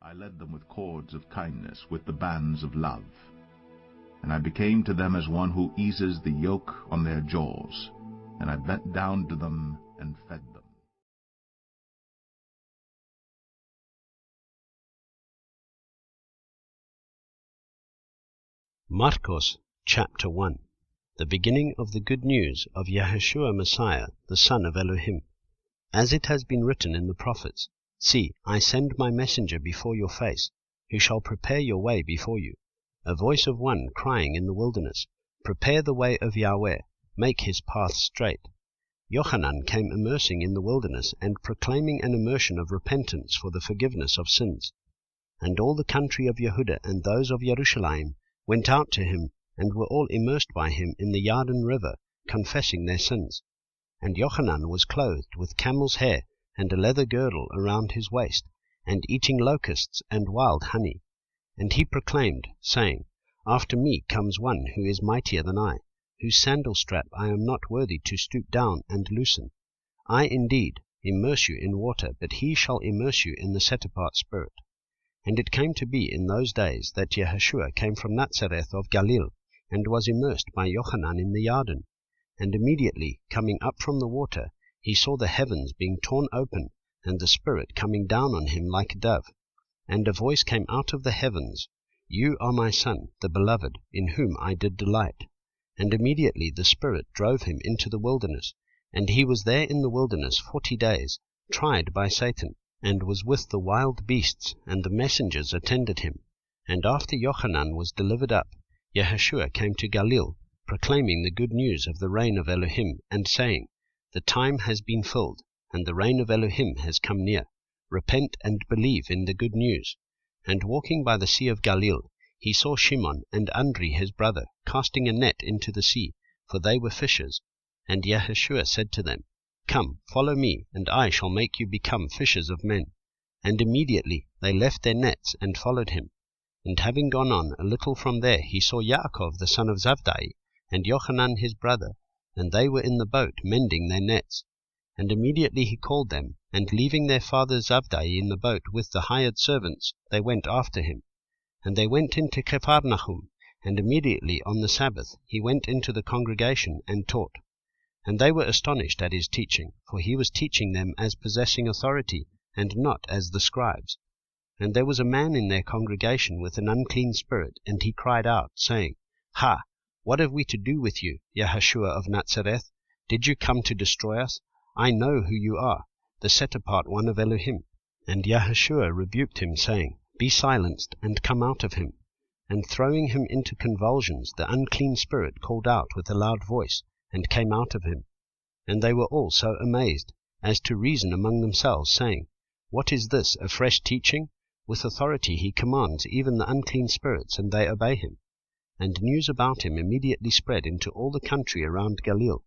I led them with cords of kindness, with the bands of love. And I became to them as one who eases the yoke on their jaws, and I bent down to them and fed them. Marqos, chapter 1. The beginning of the good news of Yahushua Messiah, the Son of Elohim. As it has been written in the prophets, See, I send my messenger before your face, who shall prepare your way before you. A voice of one crying in the wilderness, Prepare the way of Yahweh, make his path straight. Yochanan came immersing in the wilderness, and proclaiming an immersion of repentance for the forgiveness of sins. And all the country of Yehudah and those of Jerusalem went out to him, and were all immersed by him in the Yarden river, confessing their sins. And Yochanan was clothed with camel's hair, and a leather girdle around his waist, and eating locusts and wild honey. And he proclaimed, saying, After me comes one who is mightier than I, whose sandal strap I am not worthy to stoop down and loosen. I indeed immerse you in water, but he shall immerse you in the set-apart Spirit. And it came to be in those days that Yahushua came from Nazareth of Galilee, and was immersed by Yochanan in the Yarden. And immediately, coming up from the water, he saw the heavens being torn open, and the Spirit coming down on him like a dove. And a voice came out of the heavens, You are my Son, the Beloved, in whom I did delight. And immediately the Spirit drove him into the wilderness, and he was there in the wilderness 40 days, tried by Satan, and was with the wild beasts, and the messengers attended him. And after Yochanan was delivered up, Yahushua came to Galilee, proclaiming the good news of the reign of Elohim, and saying, The time has been filled, and the reign of Elohim has come near. Repent and believe in the good news. And walking by the sea of Galilee, he saw Shimon and Andri his brother casting a net into the sea, for they were fishers. And Yahushua said to them, Come, follow me, and I shall make you become fishers of men. And immediately they left their nets and followed him. And having gone on a little from there, he saw Yaakov the son of Zabdi, and Yochanan his brother, and they were in the boat mending their nets. And immediately he called them, and leaving their father Zabdi in the boat with the hired servants, they went after him. And they went into Capharnaum, and immediately on the Sabbath he went into the congregation and taught. And they were astonished at his teaching, for he was teaching them as possessing authority, and not as the scribes. And there was a man in their congregation with an unclean spirit, and he cried out, saying, Ha! What have we to do with you, Yahushua of Nazareth? Did you come to destroy us? I know who you are, the set-apart one of Elohim. And Yahushua rebuked him, saying, Be silenced, and come out of him. And throwing him into convulsions, the unclean spirit called out with a loud voice, and came out of him. And they were all so amazed, as to reason among themselves, saying, What is this, a fresh teaching? With authority he commands even the unclean spirits, and they obey him. And news about him immediately spread into all the country around Galilee.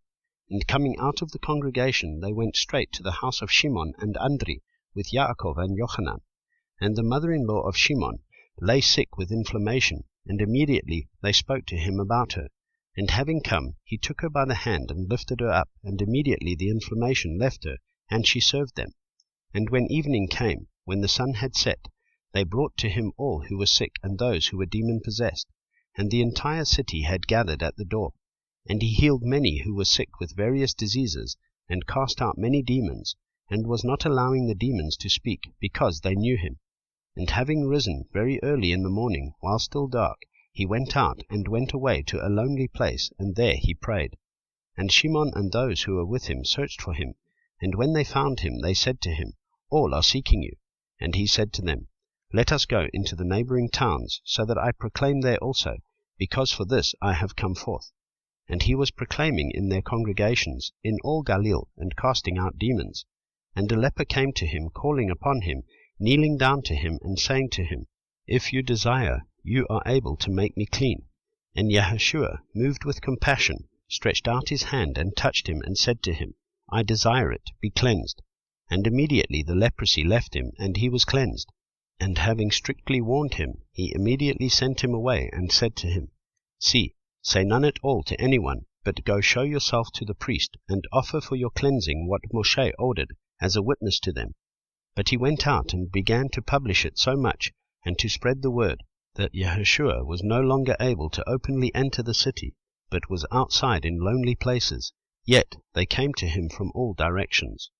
And coming out of the congregation, they went straight to the house of Shimon and Andri, with Yaakov and Yochanan. And the mother-in-law of Shimon lay sick with inflammation, and immediately they spoke to him about her. And having come, he took her by the hand and lifted her up, and immediately the inflammation left her, and she served them. And when evening came, when the sun had set, they brought to him all who were sick and those who were demon-possessed, and the entire city had gathered at the door. And he healed many who were sick with various diseases, and cast out many demons, and was not allowing the demons to speak, because they knew him. And having risen very early in the morning, while still dark, he went out, and went away to a lonely place, and there he prayed. And Shimon and those who were with him searched for him, and when they found him, they said to him, All are seeking you. And he said to them, Let us go into the neighboring towns, so that I proclaim there also, because for this I have come forth. And he was proclaiming in their congregations, in all Galilee, and casting out demons. And a leper came to him, calling upon him, kneeling down to him, and saying to him, If you desire, you are able to make me clean. And Yahushua, moved with compassion, stretched out his hand and touched him, and said to him, I desire it, be cleansed. And immediately the leprosy left him, and he was cleansed. And having strictly warned him, he immediately sent him away, and said to him, See, say none at all to anyone, but go show yourself to the priest, and offer for your cleansing what Moshe ordered, as a witness to them. But he went out and began to publish it so much, and to spread the word, that Yahushua was no longer able to openly enter the city, but was outside in lonely places. Yet they came to him from all directions.